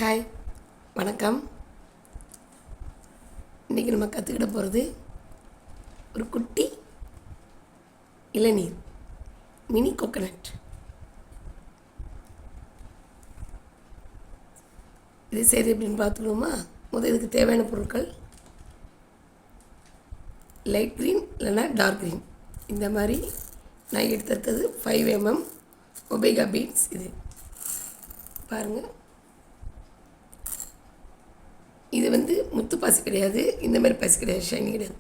Hi, வணக்கம். இன்றைக்கி நம்ம கற்றுக்கிட போகிறது ஒரு குட்டி இளநீர், மினி கோகனட். இது செய்து எப்படின்னு பார்த்துக்கணுமா? முதல் இதுக்கு தேவையான பொருட்கள் லைட் க்ரீன் இல்லைன்னா டார்க் க்ரீன். இந்த மாதிரி நான் எடுத்துருக்கிறது 5 mm ஒபேகா பீட்ஸ். இது பாருங்கள், இது முத்து பாசி கிடையாது, இந்த மாதிரி பாசி கிடையாது, ஷைனி கிடையாது.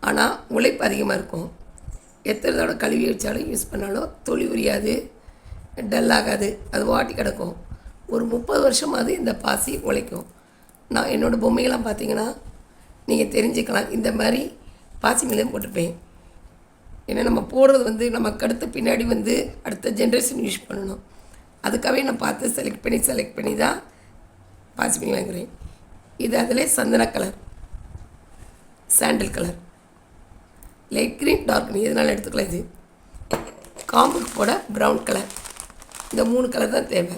ஆனால் உழைப்பு அதிகமாக இருக்கும். எத்தனை தடவை கழுவி வச்சாலும் யூஸ் பண்ணாலும் தொளி உரியாது, டல்லாகாது, அது வாட்டி கிடக்கும். ஒரு 30 வருஷமாவது இந்த பாசி உழைக்கும். நான் என்னோடய பொம்மைகள்லாம் பார்த்தீங்கன்னா நீங்கள் தெரிஞ்சுக்கலாம், இந்த மாதிரி பாசி மேலே போட்டிருப்பேன். ஏன்னா நம்ம போடுறது நமக்கு அடுத்த பின்னாடி அடுத்த ஜென்ரேஷன் யூஸ் பண்ணணும். அதுக்காகவே நான் பார்த்து செலக்ட் பண்ணி தான் பாசி மீன் வாங்குகிறேன். இது அதில் சந்தன colour, sandal colour, light green, dark green எதனால் எடுத்துக்கலாம். இது காம்புக்கு போட ப்ரௌன் கலர். இந்த 3 கலர் தான் தேவை.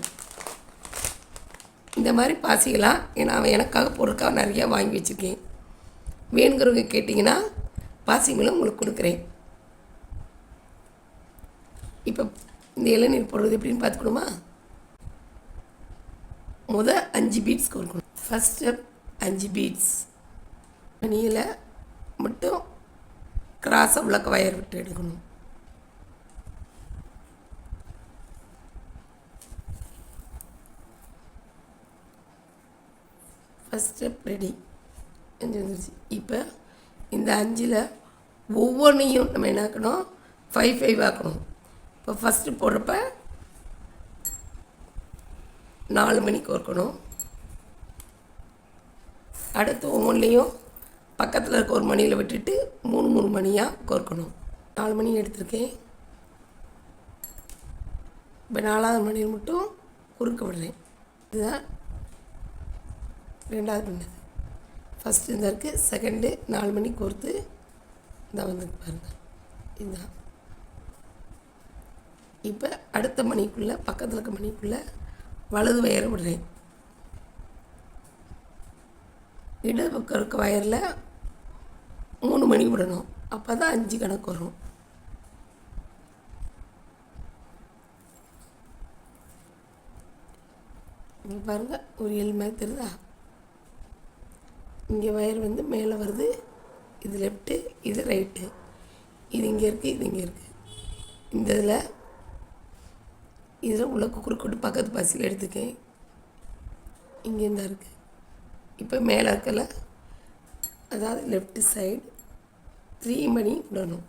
இந்த மாதிரி பாசிகளாக நான் எனக்காக பொருட்காக நிறையா வாங்கி வச்சுருக்கேன். வேணுங்கிறவங்க கேட்டிங்கன்னா பாசி மீனும் உங்களுக்கு கொடுக்குறேன். இப்போ இந்த இளநீர் போடுறது எப்படின்னு பார்த்துக்கணுமா? முதல் 5 பீட்ஸ் கொடுக்கணும். ஃபஸ்ட் ஸ்டெப் 5 பீட்ஸ் நீல மட்டும் கிராஸாக உள்ள வயர் விட்டு எடுக்கணும். ஃபஸ்ட் ஸ்டெப் ரெடி, 5 வந்துருச்சு. இப்போ இந்த 5ல் ஒவ்வொன்றையும் நம்ம என்ன ஆக்கணும், 5 ஆக்கணும். இப்போ ஃபஸ்ட்டு போடுறப்ப 4 மணிக்கு கோர்க்கணும். அடுத்து ஒவ்வொன்றிலையும் பக்கத்தில் இருக்க ஒரு மணியில் விட்டுட்டு 3 மணியாக கோர்க்கணும். 4 மணி எடுத்திருக்கேன். இப்போ 4வது மணியில் மட்டும் குறுக்க விடுறேன். இதுதான் 2வது பண்ணது. ஃபஸ்ட்டு இந்த இருக்குது, செகண்டு 4 மணி கோர்த்து இந்த பாருங்கள். இதுதான். இப்போ அடுத்த மணிக்குள்ளே பக்கத்தில் இருக்க மணிக்குள்ளே வலது வயரை விடுறேன். இடது பக்கம் இருக்க வயரில் 3 மணி விடணும். அப்போ தான் 5 கணக்கு வரும். இங்கே பாருங்கள், ஒரு எல் மாதிரி தெரியுதா? இங்கே வயர் மேலே வருது. இது லெஃப்ட்டு, இது ரைட்டு. இது இங்கே இருக்குது, இது இங்கே இருக்குது. இந்த இதில் உள்ள குறுக்கிட்டு பக்கத்து பாசியில் எடுத்துக்கேன். இங்கே தான் இருக்குது. இப்போ மேலே இருக்கல, அதாவது லெஃப்ட் சைடு 3 மணி விடணும்.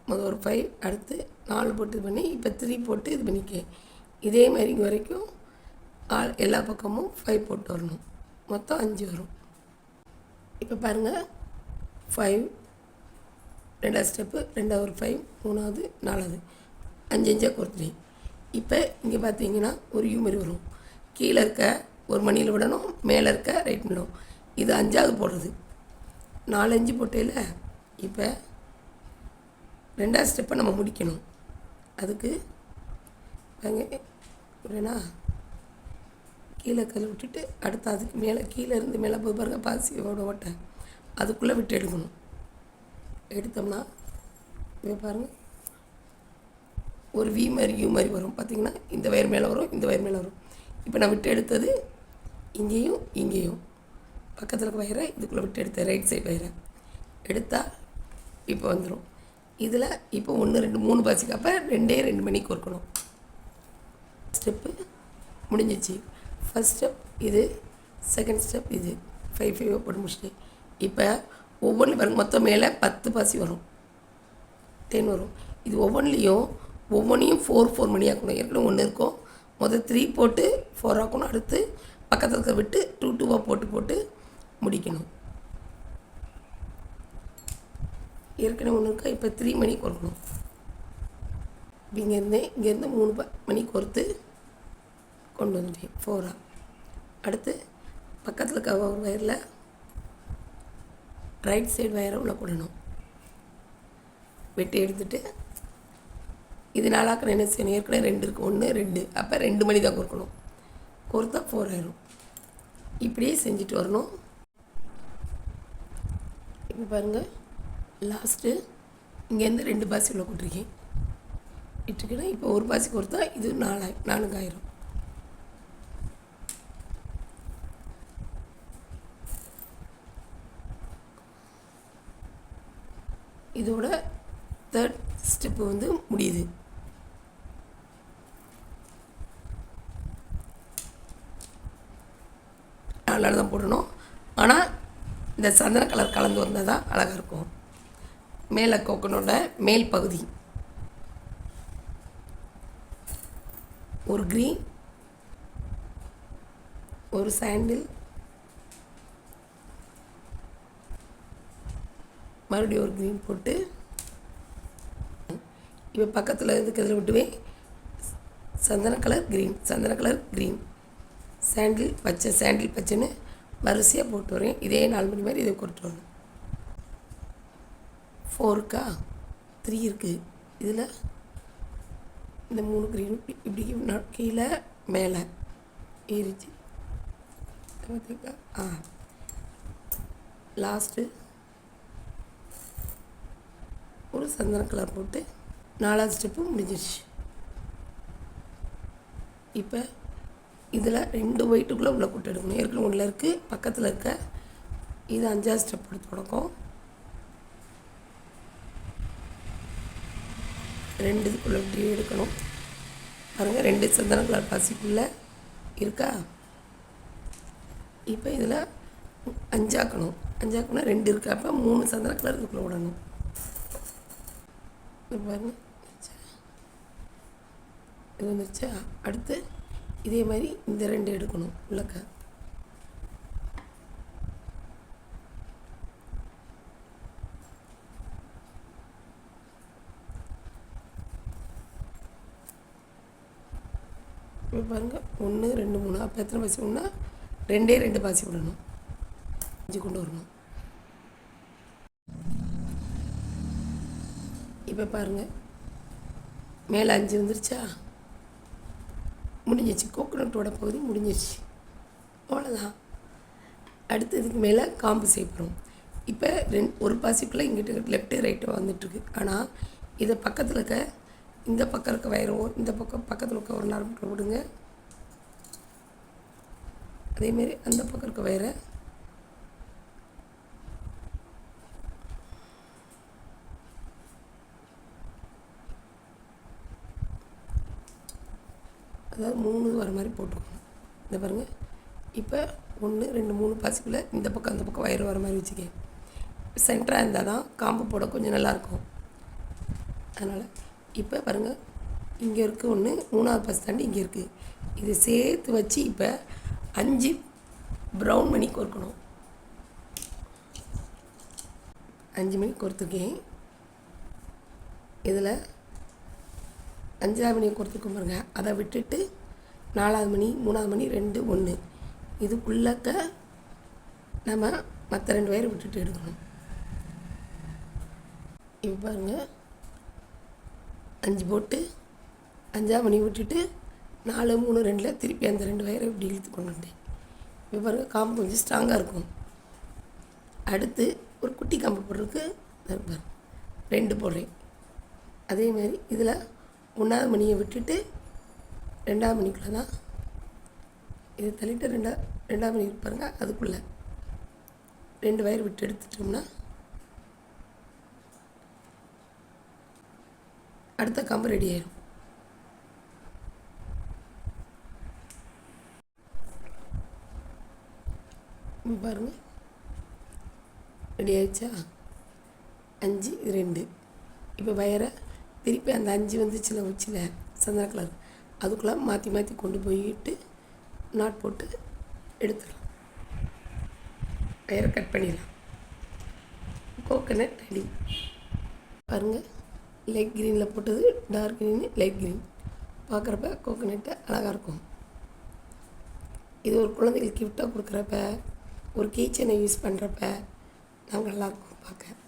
முதல் ஒரு 5, அடுத்து 4 போட்டு இது பண்ணி, இப்போ 3 போட்டு இது பண்ணிக்கேன். இதே மாதிரி இங்கே வரைக்கும் எல்லா பக்கமும் 5 போட்டு வரணும். மொத்தம் 5 வரும். இப்போ பாருங்கள், 5 2வது ஸ்டெப்பு, 2வது ஒரு 5, 3வது 4வது 5 கொடுத்துட்டேன். இப்போ இங்கே பார்த்தீங்கன்னா ஒரு யூ மாதிரி வரும். கீழே இருக்க ஒரு மணியில் விடணும், மேலே இருக்க ரைட் விடணும். இது 5வது போடுறது. 4 5 போட்டையில் இப்போ 2வது ஸ்டெப்பை நம்ம முடிக்கணும். அதுக்கு இல்லைனா கீழே கல் விட்டுட்டு அடுத்து அதுக்கு மேலே கீழே இருந்து மேலே போய் பாருங்க, பாசியோட ஓட்டை அதுக்குள்ளே விட்டு எடுக்கணும். எடுத்தோம்னா இப்போ பாருங்கள், ஒரு வி மாதிரி யூ மாதிரி வரும். பார்த்திங்கன்னா இந்த வயர் மேலே வரும், இந்த வயர் மேலே வரும். இப்போ நான் விட்டு எடுத்தது இங்கேயும் இங்கேயும் பக்கத்தில் இருக்க வயரை இதுக்குள்ளே விட்டு எடுத்தேன். ரைட் சைடு வயரை எடுத்தால் இப்போ வந்துடும். இதில் இப்போ 1 2 3 பாசிக்கு அப்போ 2 மணிக்கு கோர்க்கணும். ஸ்டெப்பு முடிஞ்சிச்சு. ஃபஸ்ட் ஸ்டெப் இது, செகண்ட் ஸ்டெப் இது. 5 போட்டு முடிச்சிட்டேன். இப்போ ஒவ்வொன்றும் பாருங்கள், மொத்தம் மேலே 10 பாசி வரும், 10 வரும். இது ஒவ்வொன்றையும் 4 மணி ஆக்கணும். ஏற்கனவே 1 இருக்கும், முதல் 3 போட்டு 4 ஆக்கணும். அடுத்து பக்கத்தில் இருக்க விட்டு 2 2 போட்டு முடிக்கணும். ஏற்கனவே 1 இருக்கா, இப்போ 3 மணி கோர்க்கணும். இங்கேருந்து 3 மணி கோர்த்து கொண்டு வந்துட்டேன் 4. அடுத்து பக்கத்தில் இருக்க ஒரு வயரில் ரைட் சைடு வயரை உள்ள போடணும். வெட்டி எடுத்துகிட்டு இது 4 ஆக்கிற என்ன செய்யணும், ஏற்கனவே 2 இருக்குது, 1 2, அப்போ 2 மணி தான் கொடுக்கணும். கோர்த்தா 4 ஆயிரும். இப்படியே செஞ்சுட்டு வரணும். இப்போ பாருங்கள், லாஸ்ட்டு இங்கேருந்து 2 பாசி உள்ள போட்டிருக்கேன். இட்டுக்கினா இப்போ ஒரு பாசி கோர்த்தா இது 4 ஆயிரும். இதோட 3rd ஸ்டெப்பு வந்து முடியுது. அதனால தான் போடணும். ஆனால் இந்த சந்தன கலர் கலந்து வந்தால் தான் அழகாக இருக்கும். மேலே கோக்கனோட மேல் பகுதி ஒரு க்ரீன், ஒரு சாண்டில், மறுபடியும் ஒரு க்ரீன் போட்டு இப்போ பக்கத்தில் இதுக்கு எதில் விட்டுவேன் சந்தன கலர் க்ரீன், சாண்டில் பச்சைன்னு வரிசையாக போட்டு வரேன். இதே 4 மணி மாதிரி இதை கொண்டு வரணும். 4 3 இருக்குது. இதில் இந்த 3 க்ரீன் இப்படி கீழே மேலே ஏறிச்சு. லாஸ்ட்டு ஒரு சந்தன கலர் போட்டு 4வது ஸ்டெப்பு முடிஞ்சிருச்சு. இப்போ இதில் 2 ஒயிட்டுக்குள்ளே உள்ள கூட்டு எடுக்கணும். ஏற்கனவே உள்ள இருக்குது, பக்கத்தில் இருக்க இது 5வது ஸ்டெப் எடுத்து தொடக்கம். 2 இதுக்குள்ளே இப்படி எடுக்கணும். பாருங்கள், 2 சந்தன கலர் பாசிக்குள்ளே இருக்கா. இப்போ இதில் 5 ஆக்கணும். 2 இருக்கு. அப்போ 3 சந்தன கலர் இதுக்குள்ளே விடணும். பாருங்கள், இது வந்துருச்சா. அடுத்து இதே மாதிரி இந்த 2 எடுக்கணும் உள்ளக்க. இப்போ பாருங்கள், 1 2 3. அப்போ எத்தனை பாசி விடணும்னா 2 பாசி விடணும். 5 கொண்டு வரணும். இப்போ பாருங்கள், மேலே 5 வந்துருச்சா. முடிஞ்சிச்சு. கோகோனட்டோட பகுதி முடிஞ்சிருச்சு. அவ்வளோதான். அடுத்து இதுக்கு மேலே காம்பு செய்யப்படும். இப்போ ஒரு பாசிக்குள்ளே இங்கிட்ட லெஃப்ட்டு ரைட்டு வந்துட்டுருக்கு. ஆனால் இதை பக்கத்தில் இருக்க இந்த பக்கம் இருக்க வயரும் இந்த பக்கம் பக்கத்தில் இருக்க ஒரு நரம்பு விடுங்க. அதேமாரி அந்த பக்கம் இருக்க வயரை அதாவது 3 வர மாதிரி போட்டுக்கணும். இந்த பாருங்கள், இப்போ 1 2 3 பாசிக்குள்ளே இந்த பக்கம் அந்த பக்கம் வயர் வர மாதிரி வச்சுக்க. சென்டராக இருந்தால் தான் காம்பு போட கொஞ்சம் நல்லாயிருக்கும். அதனால் இப்போ பாருங்கள், இங்கே இருக்குது 1, 3வது பாசி தாண்டி இங்கே இருக்குது. இதை சேர்த்து வச்சு இப்போ 5 ப்ரௌன் மணி கோர்க்கணும். 5 மணி கோர்த்துருக்கேன். இதில் 5வது மணியை கோர்த்துருக்கோம் பாருங்க. அதை விட்டுட்டு 4வது மணி 3வது மணி 2 1 இதுக்குள்ளக்க நம்ம மற்ற 2 வயரை விட்டுட்டு எடுக்கணும். இப்போ பாருங்கள், 5 போட்டு 5வது மணி விட்டுட்டு 4 3 2 திருப்பி அந்த 2 வயரை இப்படி இழுத்து கொண்டு வந்தேன். இப்போ பாருங்கள், காம்பு கொஞ்சம் ஸ்ட்ராங்காக இருக்கும். அடுத்து ஒரு குட்டி காம்பு போடுறதுக்கு பாருங்கள் 2 போடுறேன். அதே மாதிரி இதில் 1வது மணியை விட்டுட்டு 2வது மணிக்குள்ளே தான் இதை தள்ளிட்டு 2வது மணி பாருங்கள், அதுக்குள்ளே 2 வயர் விட்டு எடுத்துட்டோம்னா அடுத்த காம்பு ரெடி ஆயிடும். பாருங்கள், ரெடி ஆயிடுச்சா. 5 2 இப்போ வயரை திருப்பி அந்த 5 வந்துச்சுல உச்சில் சந்தன கலர் அதுக்குள்ளே மாற்றி மாற்றி கொண்டு போயிட்டு நாட் போட்டு எடுத்துடலாம். வயரை கட் பண்ணிடலாம். Coconut ready. பாருங்கள், லைட் க்ரீனில் போட்டது, டார்க் க்ரீனு, லைட் க்ரீன். பார்க்குறப்ப கோகனட்டு அழகாக இருக்கும். இது ஒரு குழந்தைகளுக்கு கிஃப்டாக கொடுக்குறப்ப, ஒரு கீச்சனை யூஸ் பண்ணுறப்ப நாங்கள் நல்லாயிருக்கும் பார்க்க.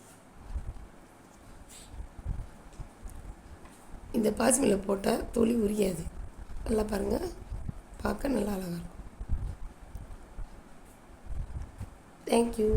இந்த பாசிமில் போட்டால் தொலி உரியாது. நல்லா பாருங்கள், பார்க்க நல்லா அழகாக இருக்கும். தேங்க்யூ.